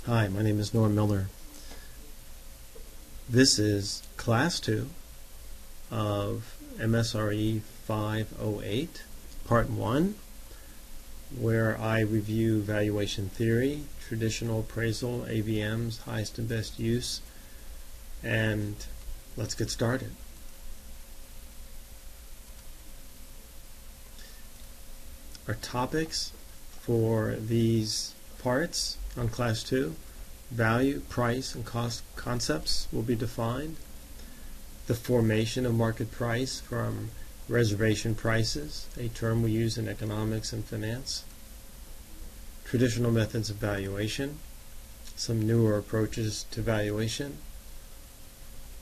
Hi, my name is Norm Miller. This is Class 2 of MSRE 508, Part 1, where I review valuation theory, traditional appraisal, AVMs, highest and best use, and let's get started. Our topics for these parts on Class 2: value, price, and cost concepts will be defined. The formation of market price from reservation prices, a term we use in economics and finance. Traditional methods of valuation, some newer approaches to valuation.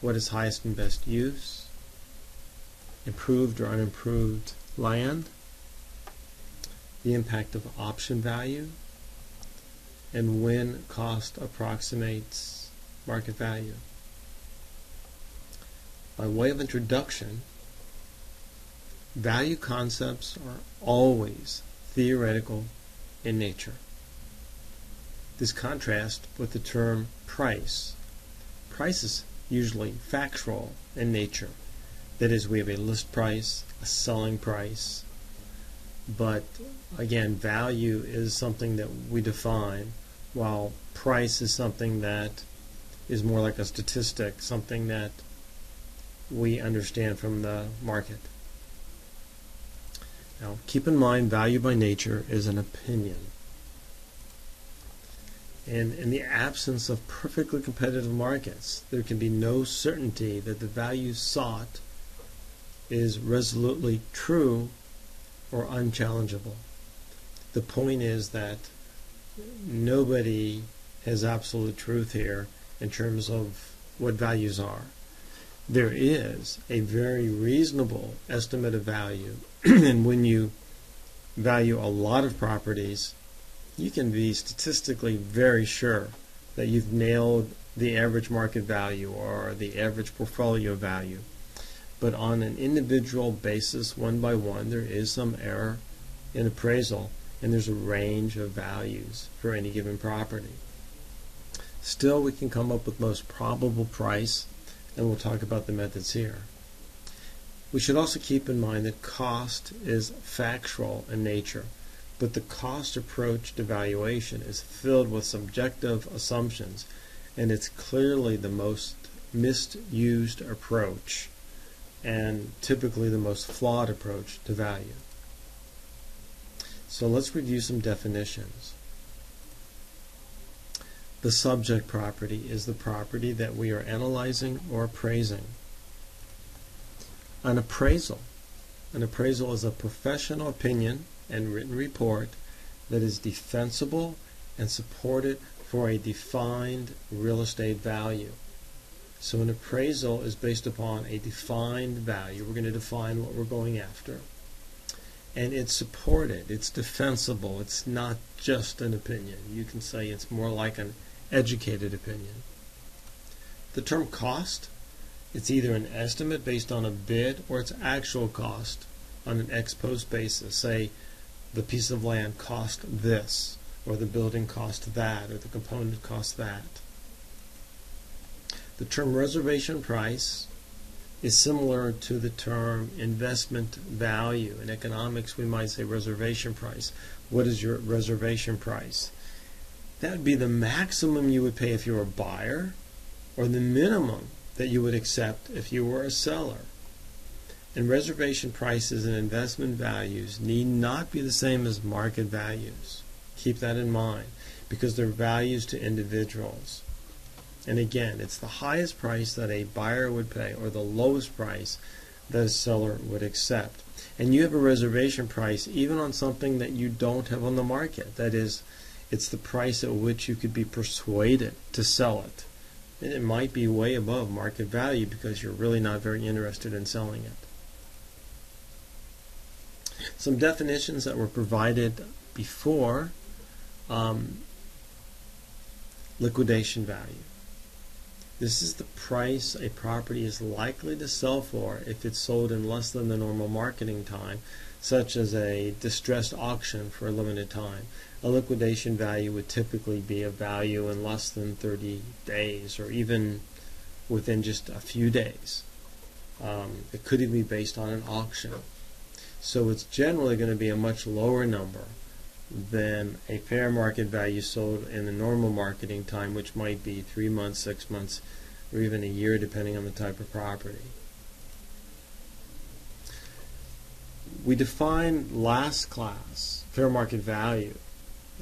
What is highest and best use? Improved or unimproved land. The impact of option value, and when cost approximates market value. By way of introduction, value concepts are always theoretical in nature. This contrasts with the term price. Price is usually factual in nature. That is, we have a list price, a selling price, but again, value is something that we define, while price is something that is more like a statistic, something that we understand from the market. Now, keep in mind, value by nature is an opinion. And in the absence of perfectly competitive markets, there can be no certainty that the value sought is resolutely true or unchallengeable. The point is that nobody has absolute truth here in terms of what values are. There is a very reasonable estimate of value, and when you value a lot of properties, you can be statistically very sure that you've nailed the average market value or the average portfolio value. But on an individual basis, one by one, there is some error in appraisal, and there's a range of values for any given property. Still, we can come up with most probable price, and we'll talk about the methods here. We should also keep in mind that cost is factual in nature, but the cost approach to valuation is filled with subjective assumptions, and it's clearly the most misused approach, and typically the most flawed approach to value. So let's review some definitions. The subject property is the property that we are analyzing or appraising. An appraisal is a professional opinion and written report that is defensible and supported for a defined real estate value. So an appraisal is based upon a defined value. We're going to define what we're going after. And it's supported, it's defensible, it's not just an opinion. You can say it's more like an educated opinion. The term cost, it's either an estimate based on a bid or its actual cost on an ex post basis. Say the piece of land cost this, or the building cost that, or the component cost that. The term reservation price is similar to the term investment value. In economics, we might say reservation price. What is your reservation price? That would be the maximum you would pay if you were a buyer, or the minimum that you would accept if you were a seller. And reservation prices and investment values need not be the same as market values. Keep that in mind, because they're values to individuals. And again, it's the highest price that a buyer would pay or the lowest price that a seller would accept. And you have a reservation price even on something that you don't have on the market. That is, it's the price at which you could be persuaded to sell it. And it might be way above market value because you're really not very interested in selling it. Some definitions that were provided before: liquidation value. This is the price a property is likely to sell for if it's sold in less than the normal marketing time. such as a distressed auction for a limited time. A liquidation value would typically be a value in less than 30 days or even within just a few days. It could even be based on an auction. So it's generally going to be a much lower number than a fair market value sold in the normal marketing time, which might be 3 months, 6 months, or even a year, depending on the type of property. We define last class fair market value.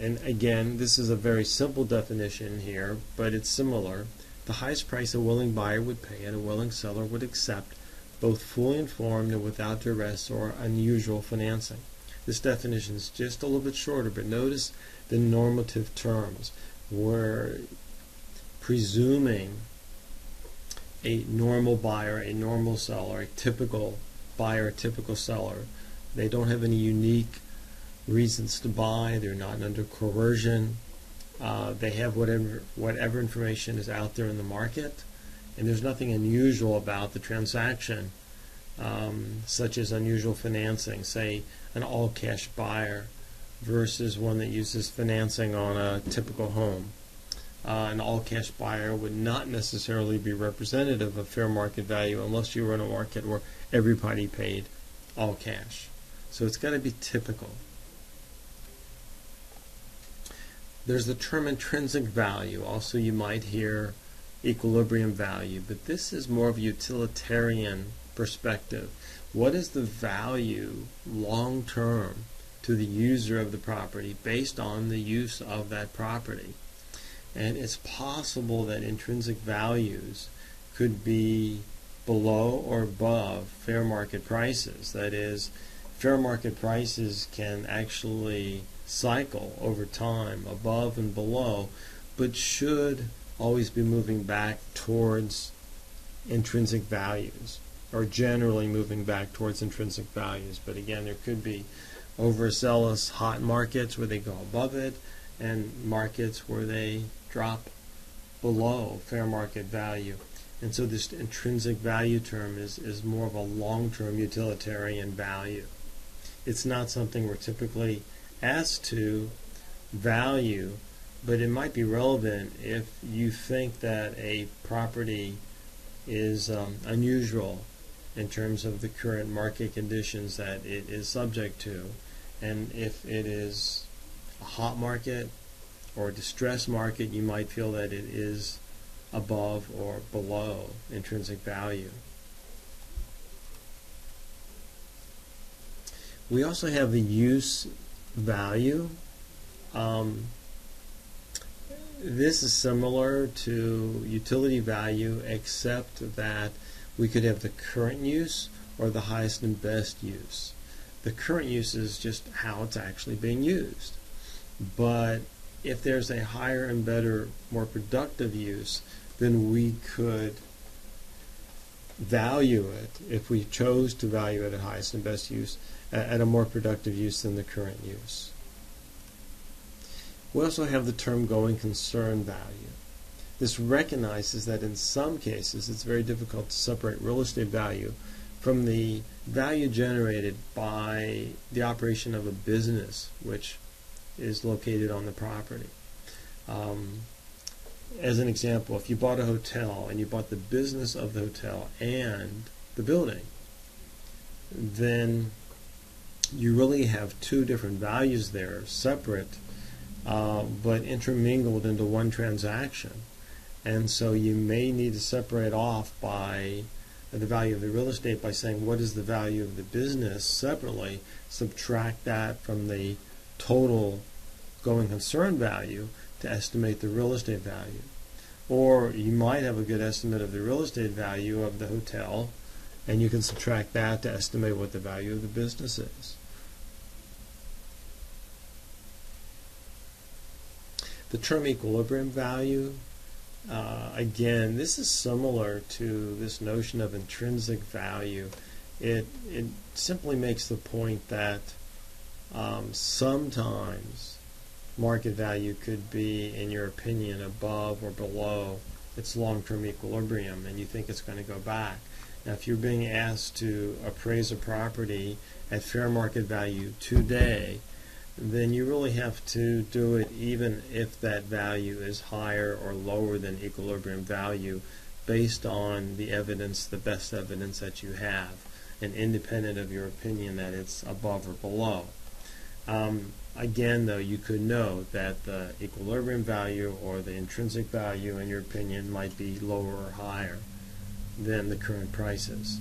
And again, this is a very simple definition here, but it's similar. The highest price a willing buyer would pay and a willing seller would accept, both fully informed and without duress or unusual financing. This definition is just a little bit shorter, but notice the normative terms. We're presuming a normal buyer, a normal seller, a typical buyer, a typical seller. They don't have any unique reasons to buy. They're not under coercion. They have whatever information is out there in the market, and there's nothing unusual about the transaction, such as unusual financing, say an all-cash buyer versus one that uses financing on a typical home. An all-cash buyer would not necessarily be representative of fair market value unless you were in a market where everybody paid all cash. So it's got to be typical. There's the term intrinsic value. Also, you might hear equilibrium value, but this is more of a utilitarian perspective. What is the value long term to the user of the property based on the use of that property? And it's possible that intrinsic values could be below or above fair market prices. That is, fair market prices can actually cycle over time above and below, but should always be moving back towards intrinsic values, or generally moving back towards intrinsic values. But again, there could be overzealous hot markets where they go above it and markets where they drop below fair market value. And so this intrinsic value term is more of a long-term utilitarian value. It's not something we're typically asked to value, but it might be relevant if you think that a property is unusual in terms of the current market conditions that it is subject to. And if it is a hot market or a distressed market, you might feel that it is above or below intrinsic value. We also have the use value. This is similar to utility value, except that we could have the current use or the highest and best use. The current use is just how it's actually being used. But if there's a higher and better, more productive use, then we could value it, if we chose to value it at highest and best use, at a more productive use than the current use. We also have the term going concern value. This recognizes that in some cases it's very difficult to separate real estate value from the value generated by the operation of a business which is located on the property. As an example, if you bought a hotel and you bought the business of the hotel and the building, then you really have two different values there, separate but intermingled into one transaction. And so you may need to separate off by the value of the real estate by saying what is the value of the business separately, subtract that from the total going concern value to estimate the real estate value. Or you might have a good estimate of the real estate value of the hotel, and you can subtract that to estimate what the value of the business is. The term equilibrium value, again, this is similar to this notion of intrinsic value. It simply makes the point that sometimes market value could be, in your opinion, above or below its long-term equilibrium, and you think it's going to go back. Now, if you're being asked to appraise a property at fair market value today, then you really have to do it even if that value is higher or lower than equilibrium value based on the evidence, the best evidence that you have, and independent of your opinion that it's above or below. Again, though, you could note that the equilibrium value or the intrinsic value, in your opinion, might be lower or higher than the current prices.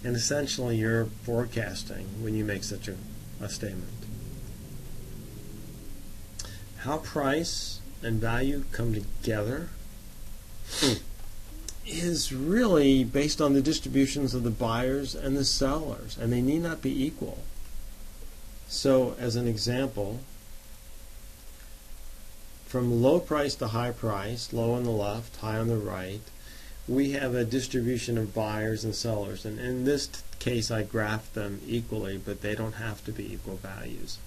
And essentially, you're forecasting when you make such a statement. How price and value come together is really based on the distributions of the buyers and the sellers, and they need not be equal. So, as an example, from low price to high price, low on the left, high on the right, we have a distribution of buyers and sellers. And in this case, I graphed them equally, but they don't have to be equal values.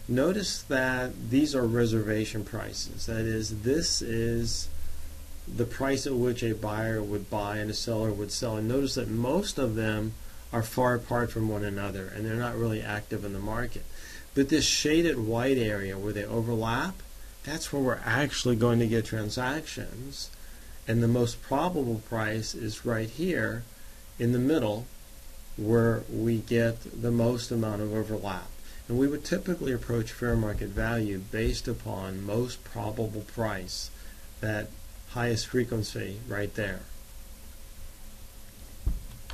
Notice that these are reservation prices. That is, this is the price at which a buyer would buy and a seller would sell. And notice that most of them are far apart from one another, and they're not really active in the market. But this shaded white area where they overlap, that's where we're actually going to get transactions. And the most probable price is right here in the middle, where we get the most amount of overlap. And we would typically approach fair market value based upon most probable price, that highest frequency right there.